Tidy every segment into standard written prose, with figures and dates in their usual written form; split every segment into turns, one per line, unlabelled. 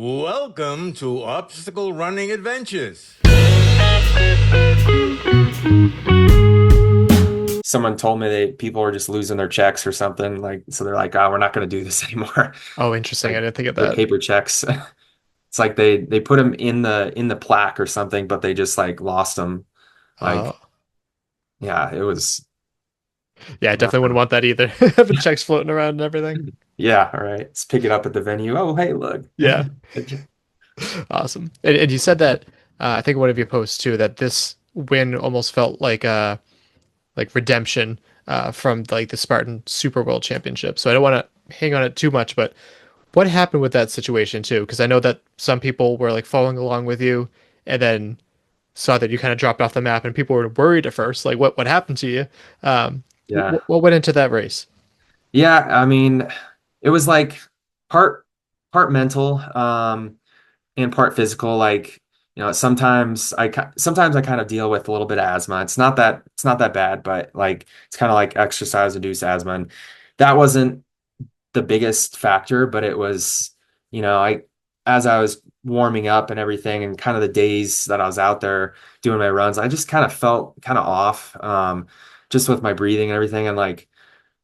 Welcome to Obstacle Running Adventures.
Someone told me that people were just losing their checks or something. Like, so they're like, oh, we're not going to do this anymore.
Oh, interesting. I
Like
didn't think of
the
that.
paper checks. It's like they put them in the plaque or something, but they just like lost them.
Uh,
Like, yeah, it was,
yeah, I definitely wouldn't want that either. Having checks floating around and everything.
yeah, all right. Let's pick it up at the venue. Oh, hey, look.
Yeah, awesome. And you said that I think in one of your posts too that this win almost felt like redemption from like the Spartan Super World Championship. So I don't want to hang on it too much, but what happened with that situation too? Because I know that some people were like following along with you, and then saw that you kind of dropped off the map, and people were worried at first, like what happened to you?
Yeah.
What went into that race?
Yeah, I mean, it was like part part mental, and part physical. Like, sometimes I kind of deal with a little bit of asthma. It's not that bad, but like it's kind of like exercise induced asthma. And that wasn't the biggest factor, but it was, I as I was warming up and everything and kind of the days that I was out there doing my runs, I just kind of felt kind of off, just with my breathing and everything. And like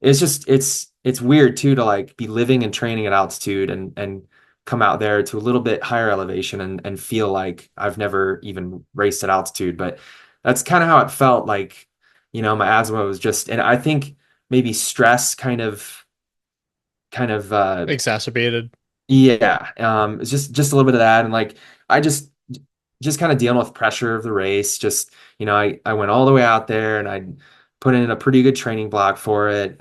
it's weird too to like be living and training at altitude and come out there to a little bit higher elevation and feel like I've never even raced at altitude. But that's kind of how it felt like, my asthma was just, and I think maybe stress kind of
Exacerbated.
yeah, it's just a little bit of that. And like I just kind of dealing with pressure of the race. Just, I went all the way out there and I put in a pretty good training block for it.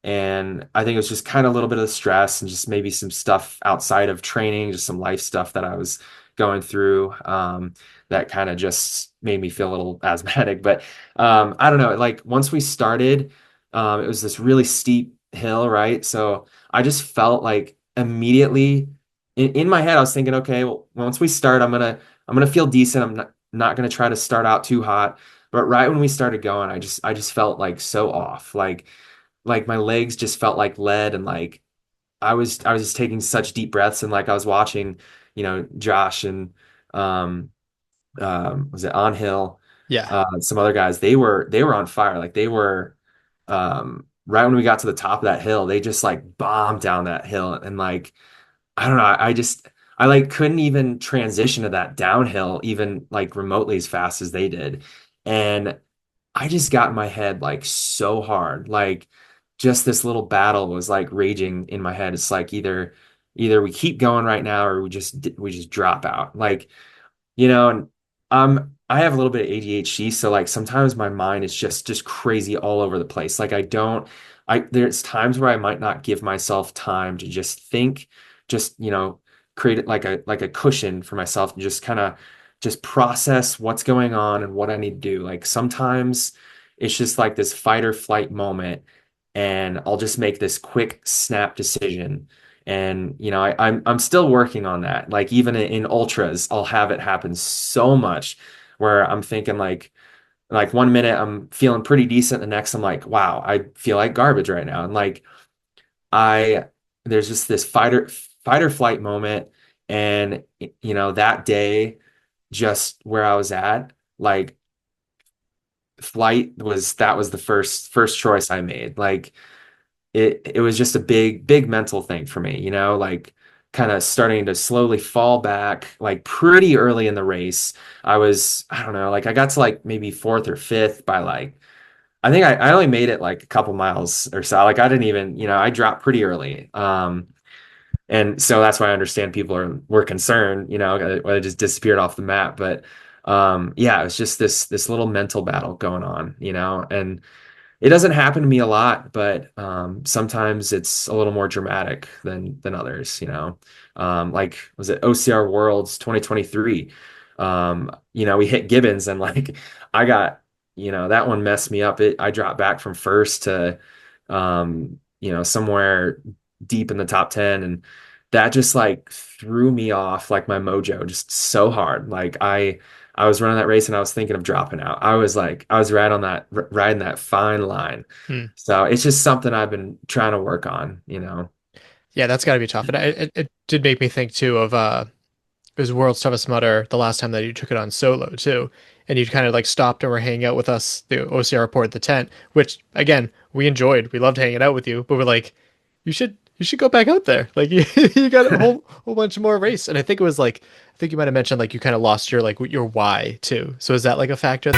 And I think it was just kind of a little bit of stress and just maybe some stuff outside of training, just some life stuff that I was going through, that kind of just made me feel a little asthmatic. But I don't know, like once we started, it was this really steep hill, right? So I just felt like immediately in my head, I was thinking, okay, well, once we start, I'm gonna feel decent. I'm not gonna try to start out too hot. But right when we started going, I just felt like so off. Like my legs just felt like lead, and like I was just taking such deep breaths, and like I was watching, Josh and um was it On Hill,
Yeah.
some other guys, they were on fire. Like they were, right when we got to the top of that hill, they just like bombed down that hill. And like I don't know, I like couldn't even transition to that downhill even like remotely as fast as they did. And I just got in my head like so hard. Like just this little battle was like raging in my head. It's like either we keep going right now or we just drop out. Like, and I have a little bit of ADHD, so like sometimes my mind is just crazy all over the place. Like there's times where I might not give myself time to just think, just, create it like a cushion for myself and just kind of just process what's going on and what I need to do. Like sometimes it's just like this fight or flight moment, and I'll just make this quick snap decision. And I'm still working on that. Like even in ultras, I'll have it happen so much where I'm thinking like 1 minute I'm feeling pretty decent, the next I'm like, wow, I feel like garbage right now. And like I there's just this fight or flight moment. And that day, just where I was at, like that was the first choice I made. Like it was just a big mental thing for me, like kind of starting to slowly fall back like pretty early in the race. I don't know, like I got to like maybe fourth or fifth by like I think I only made it like a couple miles or so. Like I didn't even, I dropped pretty early. And so that's why I understand people were concerned, it just disappeared off the map. But yeah, it was just this little mental battle going on, and it doesn't happen to me a lot, but sometimes it's a little more dramatic than others, like was it OCR Worlds 2023? We hit Gibbons, and like I got, that one messed me up. I dropped back from first to somewhere deep in the top 10, and that just like threw me off like my mojo just so hard. Like I was running that race and I was thinking of dropping out. I was right on that, riding that fine line.
Hmm.
So it's just something I've been trying to work on,
Yeah, that's got to be tough. And it did make me think too of it was World's Toughest Mudder the last time that you took it on solo too, and you kind of like stopped and were hanging out with us, the OCR report, the tent, which again we enjoyed. We loved hanging out with you, but we're like, you should go back out there. Like you got a whole bunch more race, and I think it was like I think you might have mentioned like you kind of lost your like your why too. So is that like a factor?